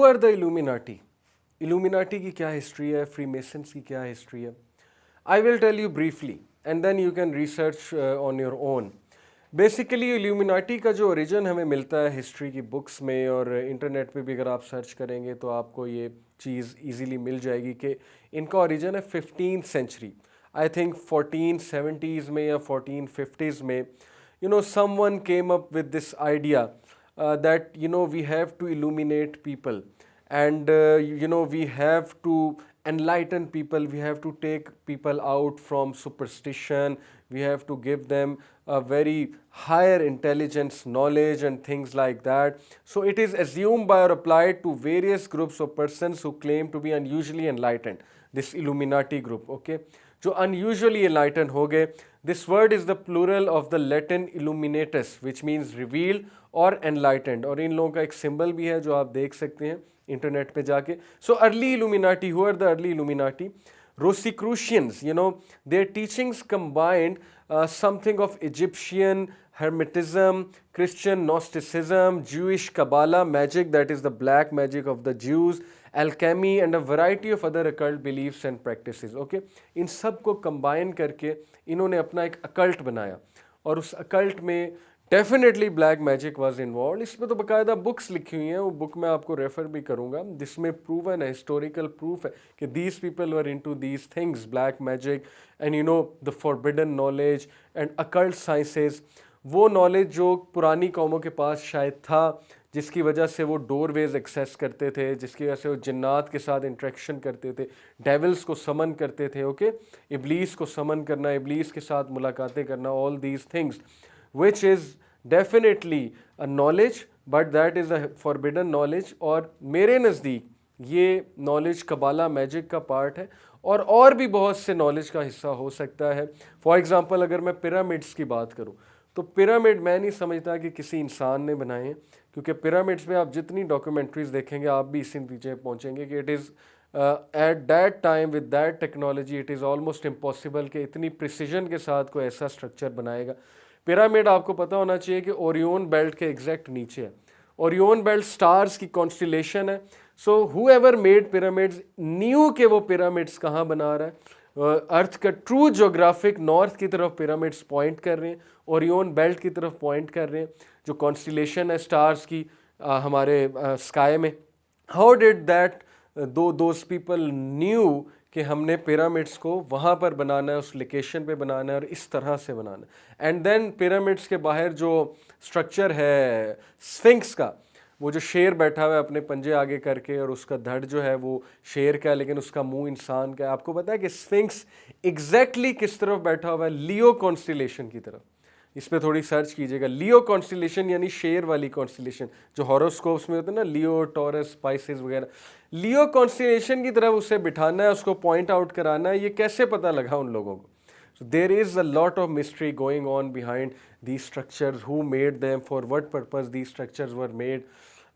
Who are the Illuminati? Illuminati की क्या history है, फ्री मेसन्स की क्या हिस्ट्री है? I will tell you briefly and then you can research on your own. Basically Illuminati का जो ओरिजिन हमें मिलता है हिस्ट्री की बुक्स में और इंटरनेट पे भी अगर आप सर्च करेंगे तो आपको ये चीज़ इजीली मिल जाएगी कि इनका ओरिजिन है 15th century. I think 1470s में या 1450s में someone came up with this idea that we have to illuminate people, and we have to enlighten people, we have to take people out from superstition, we have to give them a very higher intelligence, knowledge and things like that. So it is assumed by or applied to various groups of persons who claim to be unusually enlightened, this Illuminati group, okay, जो unusually enlightened हो गए. This word is the plural of the Latin illuminatus which means revealed और enlightened, और इन लोगों का एक symbol भी है जो आप देख सकते हैं इंटरनेट पे जाके. So early Illuminati, who are the early Illuminati? Rosicrucians, their teachings combined something of Egyptian Hermetism, Christian Gnosticism, Jewish Kabbalah magic, that is the black magic of the Jews, alchemy and a variety of other occult beliefs and practices. Okay, इन सब को combine करके इन्होंने अपना एक occult बनाया और उस occult में definitely black magic was involve. इसमें तो बाकायदा बुक्स लिखी हुई हैं, वो बुक मैं आपको रेफर भी करूंगा जिसमें प्रूवन है, हिस्टोरिकल प्रूफ है कि these people were into these things, black magic and the forbidden knowledge and occult sciences. वो नॉलेज जो पुरानी कौमों के पास शायद था, जिसकी वजह से वो डोरवेज एक्सेस करते थे, जिसकी वजह से वो जिन्नात के साथ इंटरेक्शन करते थे, डेविल्स को समन करते थे. ओके, इब्लीस को समन करना, इब्लीस के साथ मुलाकातें करना, all these things which is definitely a knowledge but that is a forbidden knowledge. और मेरे नज़दीक ये नॉलेज कबाला मैजिक का पार्ट है और भी बहुत से नॉलेज का हिस्सा हो सकता है. फॉर एग्जांपल अगर मैं पिरामिड्स की बात करूं तो पिरामिड मैं नहीं समझता कि किसी इंसान ने बनाए हैं, क्योंकि पिरामिड्स में आप जितनी डॉक्यूमेंट्रीज देखेंगे आप भी इसी नतीजे पहुंचेंगे कि it is at that time with that technology it is almost impossible कि इतनी प्रिसीजन के साथ कोई ऐसा स्ट्रक्चर बनाएगा. पिरामिड आपको पता होना चाहिए कि ओरियन बेल्ट के एग्जैक्ट नीचे है. ओरियन बेल्ट स्टार्स की कॉन्स्टिलेशन है. सो हूएवर मेड पिरामिड्स न्यू के वो पिरामिड्स कहाँ बना रहा है. अर्थ का ट्रू ज्योग्राफिक नॉर्थ की तरफ पिरामिड्स पॉइंट कर रहे हैं, ओरियन बेल्ट की तरफ पॉइंट कर रहे हैं, जो कॉन्स्टिलेशन है स्टार्स की हमारे स्काई में. How did that those people new कि हमने पिरामिड्स को वहाँ पर बनाना है, उस लोकेशन पे बनाना है और इस तरह से बनाना है. एंड देन पिरामिड्स के बाहर जो स्ट्रक्चर है स्फिंक्स का, वो जो शेर बैठा हुआ है अपने पंजे आगे करके और उसका धड़ जो है वो शेर का है लेकिन उसका मुंह इंसान का है. आपको पता है कि स्फिंक्स एग्जैक्टली किस तरफ बैठा हुआ है? लियो कॉन्स्टिलेशन की तरफ. इस पर थोड़ी सर्च कीजिएगा. लियो कॉन्स्टिलेशन यानी शेर वाली कॉन्स्टिलेशन जो हॉरोस्कोप्स में होते हैं ना, लियो, टॉरस, स्पाइसेस वगैरह. लियो कॉन्स्टिलेशन की तरफ उसे बिठाना है, उसको पॉइंट आउट कराना है. ये कैसे पता लगा उन लोगों को? So there is a lot of mystery going on behind these structures. Who made them? For what purpose these structures were made?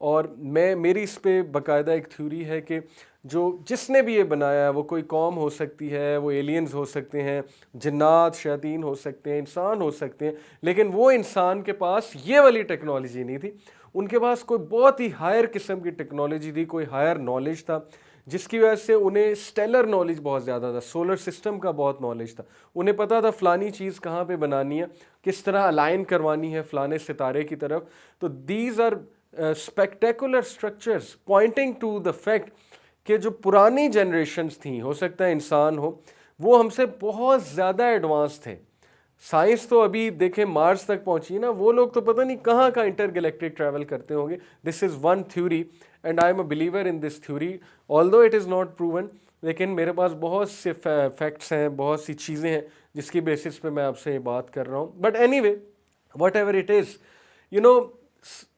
और मेरी इस पे बाकायदा एक थ्योरी है कि जिसने भी ये बनाया है वो कोई कौम हो सकती है, वो एलियंस हो सकते हैं, जिन्नात, शैतान हो सकते हैं, इंसान हो सकते हैं, लेकिन वो इंसान के पास ये वाली टेक्नोलॉजी नहीं थी. उनके पास कोई बहुत ही हायर किस्म की टेक्नोलॉजी थी, कोई हायर नॉलेज था, जिसकी वजह से उन्हें स्टेलर नॉलेज बहुत ज़्यादा था, सोलर सिस्टम का बहुत नॉलेज था. उन्हें पता था फ़लानी चीज़ कहाँ पे बनानी है, किस तरह अलाइन करवानी है फ़लाने सितारे की तरफ. तो these are spectacular structures pointing to the fact कि जो पुरानी जनरेशन्स थी, हो सकता है इंसान हो, वो हमसे बहुत ज़्यादा एडवांस थे. साइंस तो अभी देखें मार्स तक पहुंची ना, वो लोग तो पता नहीं कहाँ का इंटरगैलेक्टिक ट्रैवल करते होंगे. This is one theory and I am a believer in this theory, although it is not proven. लेकिन मेरे पास बहुत से फैक्ट्स हैं, बहुत सी चीज़ें हैं जिसकी बेसिस पे मैं आपसे ये बात कर रहा हूँ. But anyway, what ever it is,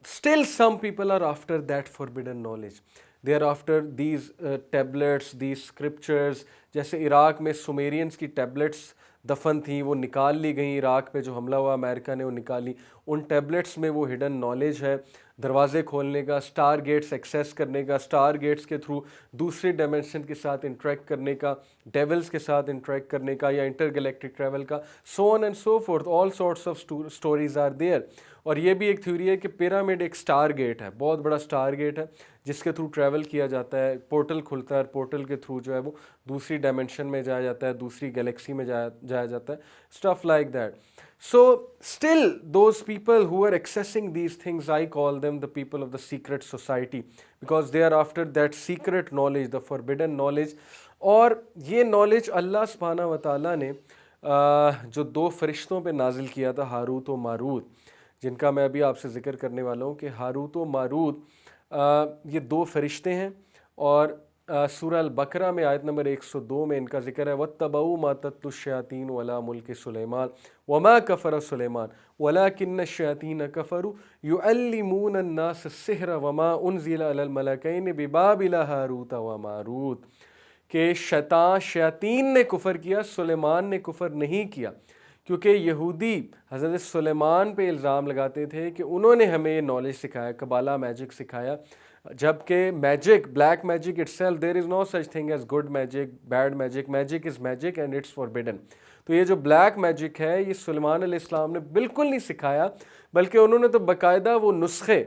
still some people are after that forbidden knowledge. They are after these tablets, these scriptures. जैसे इराक में सुमेरियंस की टैबलेट्स दफन थी, वो निकाल ली गई. इराक पे जो हमला हुआ अमेरिका ने वो निकाली. उन टैबलेट्स में वो हिडन नॉलेज है. दरवाजे खोलने का, स्टार गेट्स एक्सेस करने का, स्टार गेट्स के थ्रू दूसरे डायमेंशन के साथ इंटरेक्ट करने का, डेविल्स के साथ इंटरेक्ट करने का, या इंटरगैलेक्टिक ट्रैवल का, so on and so forth, all sorts of stories are there. और ये भी एक थ्योरी है कि पिरामिड एक स्टार गेट है, बहुत बड़ा स्टार गेट है जिसके थ्रू ट्रैवल किया जाता है, पोर्टल खुलता है, पोर्टल के थ्रू जो है वो दूसरी डायमेंशन में जाया जाता है, दूसरी गैलेक्सी में जाया जाता है, stuff like that. So still those people who are accessing these things, I call them the people of the secret society, because they are after that secret knowledge, the forbidden knowledge। और ये knowledge अल्लाह सुब्हानहू व तआला ने जो दो फरिश्तों पे नाजिल किया था, हारूत व मारूत, जिनका मैं अभी आपसे ज़िक्र करने वाला हूँ कि हारूत व मारूत ये दो फरिश्ते हैं। और सूरह अल-बकरा में आयत नंबर 102 में इनका जिक्र है, वत्तबऊ मा तत्लु शयातीन वला मुल्क सुलेमान वमा कफर सुलेमान वलाकिन्न शयातीन कफरू युअल्लिमून अन्नास सिहर वमा उनज़िला अलल मलकैन बिबाबिल हारूत व मारूत। कि शयातीन ने कुफ़र किया, सुलेमान ने कुफ़र नहीं किया, क्योंकि यहूदी हज़रत सुलेमान पे इल्ज़ाम लगाते थे कि उन्होंने हमें ये नॉलेज सिखाया, कबाला मैजिक सिखाया, जबकि magic, black magic itself, there is no such thing as good magic, bad magic, magic is magic and it's forbidden. तो ये जो ब्लैक मैजिक है ये सुलेमान अलैहिस्सलाम ने बिल्कुल नहीं सिखाया, बल्कि उन्होंने तो बाकायदा वो नुस्खे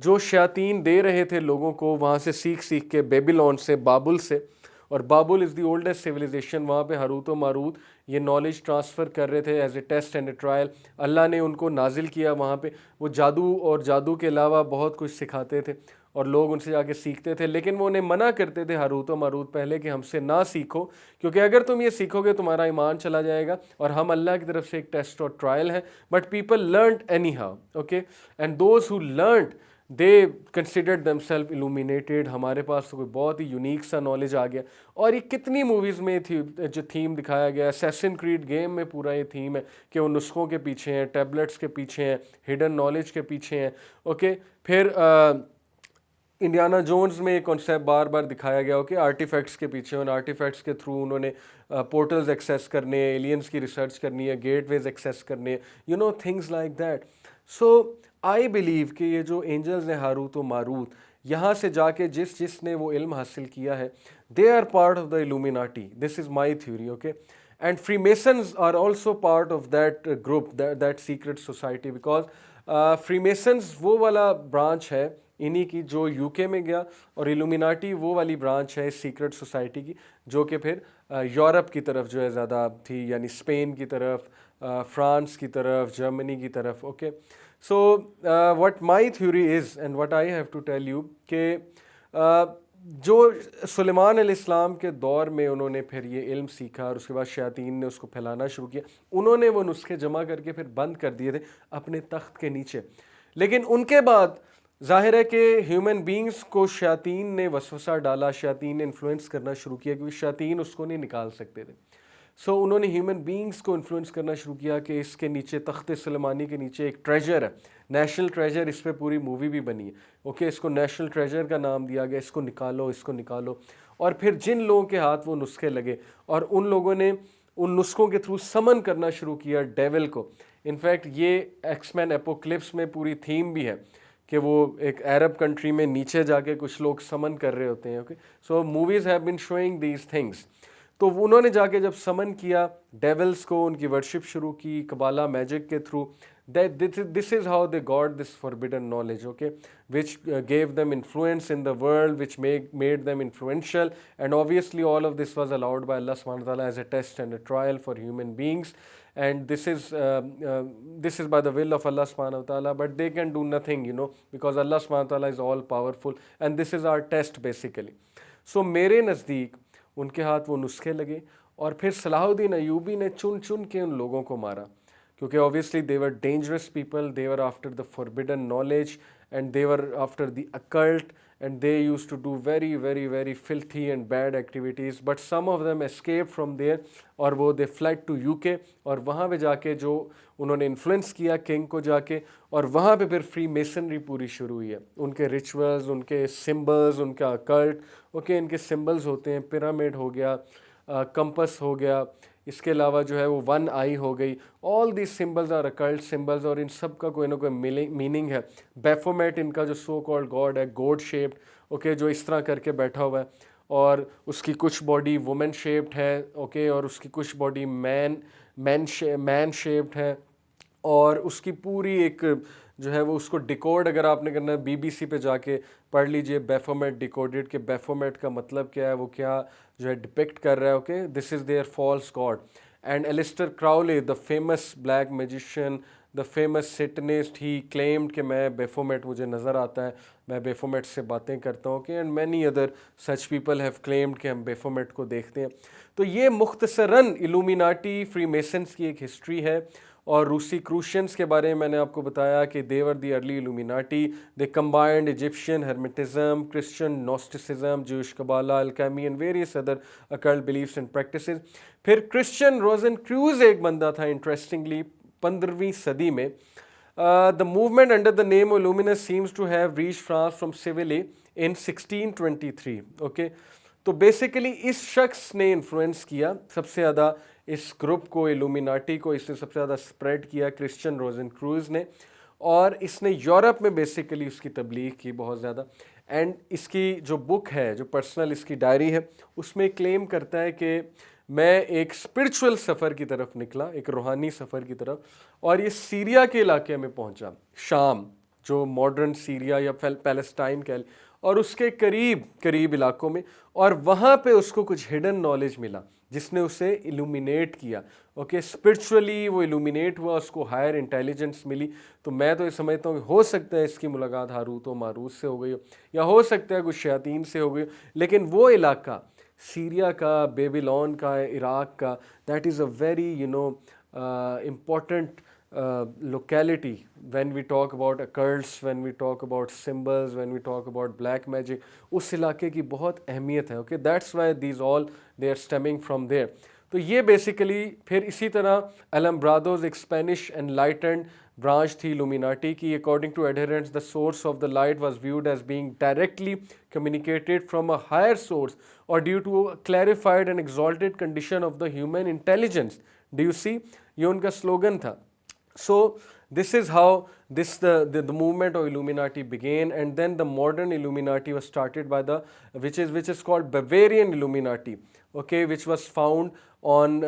जो शयातीन दे रहे थे लोगों को, वहाँ से सीख सीख के, बेबीलोन से, बाबुल से, और बाबुल इज़ दी ओल्डेस्ट सिविलाइजेशन, वहाँ पे हारूत व मारूत ये नॉलेज ट्रांसफ़र कर रहे थे as a test and a trial. अल्लाह ने उनको नाजिल किया वहाँ पे, वो जादू और जादू के अलावा बहुत कुछ सिखाते थे और लोग उनसे जाके सीखते थे, लेकिन वो उन्हें मना करते थे हारूत व मारूत पहले कि हमसे ना सीखो, क्योंकि अगर तुम ये सीखोगे तुम्हारा ईमान चला जाएगा और हम अल्लाह की तरफ से एक टेस्ट और ट्रायल है। But people learned anyhow, okay, and those who learned they considered themselves illuminated. हमारे पास तो कोई बहुत ही यूनिक सा नॉलेज आ गया। और ये कितनी मूवीज़ में थी जो थीम दिखाया गया, असैसिन क्रीड गेम में पूरा ये थीम है कि वो नुस्खों के पीछे हैं, टैबलेट्स के पीछे हैं, हिडन नॉलेज के पीछे हैं, ओके। फिर इंडियाना जोन्स में एक कॉन्सेप्ट बार बार दिखाया गया हो कि आर्टिफैक्ट्स के पीछे, उन आर्टिफैक्ट्स के थ्रू उन्होंने पोर्टल्स एक्सेस करने हैं, एलियंस की रिसर्च करनी है, गेटवेज एक्सेस करने हैं, you know, things like that. So I believe कि ये जो एंजल्स हैं हारूत व मारूत, यहाँ से जाके जिसने वो इल्म हासिल किया है, they are part of the Illuminati, this is my theory, okay. And freemasons are also part of that group, that secret society, because freemasons वो वाला ब्रांच है इन्हीं की जो यूके में गया, और इल्यूमिनाटी वो वाली ब्रांच है इस सीक्रेट सोसाइटी की जो कि फिर यूरोप की तरफ जो है ज़्यादा थी, यानी स्पेन की तरफ, फ्रांस की तरफ, जर्मनी की तरफ, okay. So what my theory is and what I have to tell you कि जो सुलेमान अलैहिस्सलाम के दौर में उन्होंने फिर ये इल्म सीखा और उसके बाद शयातीन ने उसको फैलाना शुरू किया, उन्होंने वो नुस्खे जमा करके फिर बंद कर दिए थे अपने तख्त के नीचे। लेकिन उनके बाद ज़ाहिर है कि ह्यूमन बींग्स को शयातीन ने वसवसा डाला, शयातीन ने इन्फ्लुएंस करना शुरू किया, क्योंकि शयातीन उसको नहीं निकाल सकते थे। सो उन्होंने ह्यूमन बींग्स को इन्फ्लुएंस करना शुरू किया कि इसके नीचे, तख्त सुलेमानी के नीचे एक ट्रेजर है, नेशनल ट्रेजर, इस पर पूरी मूवी भी बनी है, ओके। इसको नेशनल ट्रेजर का नाम दिया गया, इसको निकालो, इसको निकालो। और फिर जिन लोगों के हाथ वो नुस्खे लगे और उन लोगों ने उन नुस्खों के थ्रू समन करना शुरू किया डेविल को। इनफैक्ट ये एक्समैन एपोक्लिप्स में पूरी थीम भी है कि वो एक अरब कंट्री में नीचे जाके कुछ लोग समन कर रहे होते हैं, okay. So movies have been showing these things. तो उन्होंने जाके जब समन किया डेविल्स को, उनकी वर्शिप शुरू की कबाला मैजिक के through, this is how they got this forbidden knowledge, okay, which gave them influence in the world, which made them influential, and obviously all of this was allowed by Allah subhanahu wa ta'ala as a test and a trial for human beings, and this is by the will of Allah subhanahu wa ta'ala, but they can do nothing, you know, because Allah subhanahu wa ta'ala is all powerful, and this is our test basically. So मेरे नज़दीक उनके हाथ वो नुस्खे लगे और फिर सलाहुद्दीन अयूबी ने चुन चुन के उन लोगों को मारा, क्योंकि obviously they were dangerous people, they were after the forbidden knowledge and they were after the occult, and they used to do very very very filthy and bad activities, but some of them escaped from there और वो they fled to UK, और वहाँ पे जाके जो उन्होंने influence किया king को जाके, और वहाँ पे फिर फ्री मेसनरी पूरी शुरू हुई है, उनके रिचुअल्स, उनके सिम्बल्स, उनका अकल्ट, ओके। इनके सिम्बल्स होते हैं, पिरामिड हो गया, कंपस हो गया, इसके अलावा जो है वो वन आई हो गई, all these symbols are occult symbols और इन सब का कोई ना कोई मीनिंग है। बैफोमेट इनका जो सो कॉल्ड गॉड है, गॉड शेप्ड, ओके, जो इस तरह करके बैठा हुआ है और उसकी कुछ बॉडी वुमेन शेप्ड है, ओके, और उसकी कुछ बॉडी मैन शेप्ड है, और उसकी पूरी एक जो है वो उसको डिकोड अगर आपने करना है बीबीसी पे जाके पढ़ लीजिए बैफोमेट डिकोडेड के बैफोमेट का मतलब क्या है, वो क्या जो है डिपिक्ट कर रहा है, okay, this is their false god. And Aleister Crowley the famous black magician, the famous satanist, he claimed कि मैं बैफोमेट मुझे नज़र आता है, मैं बैफोमेट से बातें करता हूँ, कि and many other such people have claimed कि हम बैफोमेट को देखते हैं। तो ये मुख्तसरन इल्यूमिनाटी फ्री मेसन्स की एक हिस्ट्री है। और रूसी क्रूशियंस के बारे में मैंने आपको बताया कि they were the early Illuminati, they combined Egyptian Hermeticism, Christian Gnosticism, Jewish Kabbalah, alchemy and various other occult beliefs and practices. फिर क्रिश्चियन रोजन क्रूज एक बंदा था इंटरेस्टिंगली 15वीं सदी में। The movement under the name Illuminus seems to have reach France from Seville in 1623, okay. तो basically इस शख्स ने इन्फ्लुएंस किया सबसे ज़्यादा इस ग्रुप को, इल्यूमिनाटी को, इसने सबसे ज़्यादा स्प्रेड किया क्रिश्चियन रोजन क्रूज ने, और इसने यूरोप में बेसिकली उसकी तबलीग की बहुत ज़्यादा। एंड इसकी जो बुक है, जो पर्सनल इसकी डायरी है, उसमें क्लेम करता है कि मैं एक स्पिरिचुअल सफ़र की तरफ निकला, एक रूहानी सफ़र की तरफ, और ये सीरिया के इलाके में पहुंचा, शाम जो मॉडर्न सीरिया या पैलेस्टाइन कह, और उसके करीब करीब इलाकों में, और वहाँ पे उसको कुछ हिडन नॉलेज मिला जिसने उसे इल्यूमिनेट किया, ओके, स्पिरिचुअली वो इल्यूमिनेट हुआ, उसको हायर इंटेलिजेंस मिली। तो मैं तो ये समझता हूँ हो सकता है इसकी मुलाकात हारूत व मारूत से हो गई हो, या हो सकता है कुछ शयातीन से हो गई हो, लेकिन वो इलाका सीरिया का, बेबीलोन का, इराक का, that is a very important locality when we talk about occults, when we talk about symbols, when we talk about black magic, उस इलाके की बहुत अहमियत है, okay, that's why these all they are stemming from there। तो ये basically फिर इसी तरह अलम्ब्राडोज एक स्पेनिश एनलाइटेंड ब्रांच थी इल्यूमिनाटी की। According to adherents the source of the light was viewed as being directly communicated from a higher source or due to clarified and exalted condition of the human intelligence. Do you see, ये उनका slogan था। So this is how the movement of Illuminati began, and then the modern Illuminati was started by the which is called Bavarian Illuminati, okay, which was found on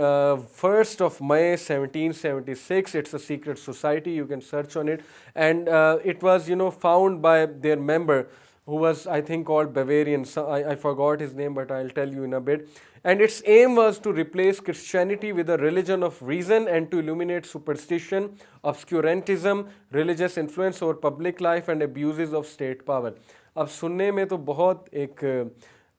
1st of May 1776. It's a secret society, you can search on it, and it was found by their member who was, I think, called Bavarian. So I forgot his name, but I'll tell you in a bit. And its aim was to replace Christianity with a religion of reason and to eliminate superstition, obscurantism, religious influence over public life and abuses of state power. अब सुनने में तो बहुत एक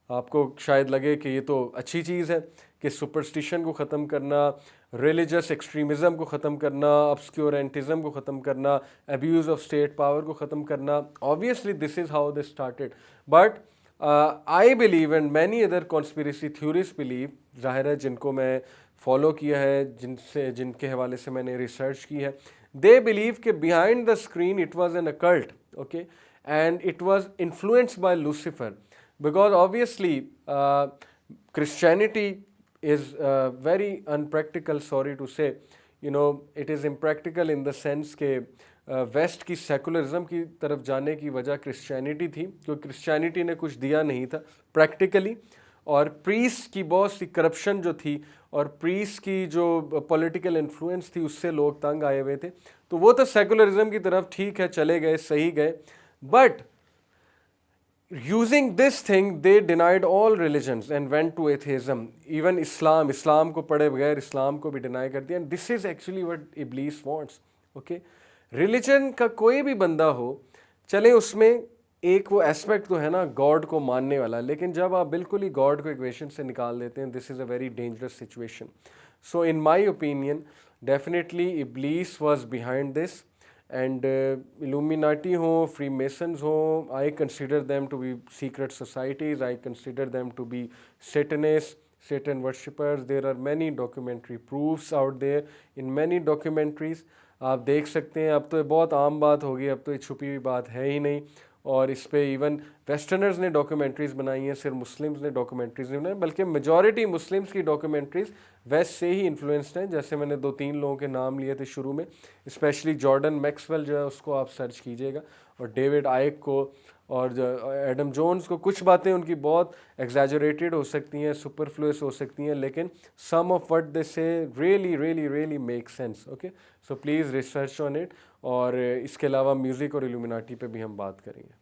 आपको शायद लगे कि ये तो अच्छी चीज़ है कि सुपरस्टिशन को ख़त्म करना, रिलीजियस एक्सट्रीमिज़म को ख़त्म करना, ऑब्सक्योरेंटिज़म को ख़त्म करना, अब्यूज़ ऑफ स्टेट पावर को ख़त्म करना। Obviously this is how this started, but I believe and many other conspiracy theories believe, ज़ाहिर है जिनको मैं फॉलो किया है, जिनके हवाले से मैंने रिसर्च की है, दे बिलीव कि behind the screen it was an occult, okay, and it was influenced by Lucifer, because obviously Christianity is very unpractical, sorry to say, it is impractical in the sense के waste की secularism की तरफ जाने की वजह Christianity थी, क्योंकि Christianity ने कुछ दिया नहीं था प्रैक्टिकली, और प्रीस्ट की बहुत सी करप्शन जो थी और प्रीस्ट की जो पॉलिटिकल इन्फ्लुएंस थी उससे लोग तंग आए हुए थे। तो वो तो सेकुलरिज्म की तरफ ठीक है चले गए, सही गए, but using this thing they denied all religions and went to atheism, even Islam को पढ़े बगैर इस्लाम को भी डिनाई कर दिया। and this is actually what Iblis wants, okay, religion का कोई भी बंदा हो चले, उसमें एक वो एस्पेक्ट तो है ना गॉड को मानने वाला, लेकिन जब आप बिल्कुल ही गॉड को इक्वेशन से निकाल देते हैं, this is a very dangerous situation. So in my opinion definitely Iblis was behind this, and Illuminati ho, Freemasons ho, I consider them to be secret societies, I consider them to be Satanists, Satan worshippers. There are many documentary proofs out there in many documentaries, आप देख सकते हैं। अब तो ये बहुत आम बात हो गई, अब तो ये छुपी हुई बात है ही नहीं, और इस पे इवन वेस्टर्नर्स ने डॉक्यूमेंट्रीज़ बनाई हैं, सिर्फ मुस्लिम्स ने डॉक्यूमेंट्रीज़ नहीं बनाई, बल्कि मेजॉरिटी मुस्लिम्स की डॉक्यूमेंट्रीज़ वेस्ट से ही इन्फ्लुएंस्ड हैं। जैसे मैंने 2-3 लोगों के नाम लिए थे शुरू में, स्पेशली जॉर्डन मैक्सवेल जो है उसको आप सर्च कीजिएगा, और डेविड आइक को, और जो एडम जोन्स को। कुछ बातें उनकी बहुत एग्जैजरेटेड हो सकती हैं, सुपरफ्लुअस हो सकती हैं, लेकिन सम ऑफ व्हाट दे से really really really make sense. Okay, so please research on it. और इसके अलावा म्यूज़िक और इल्यूमिनाटी पे भी हम बात करेंगे।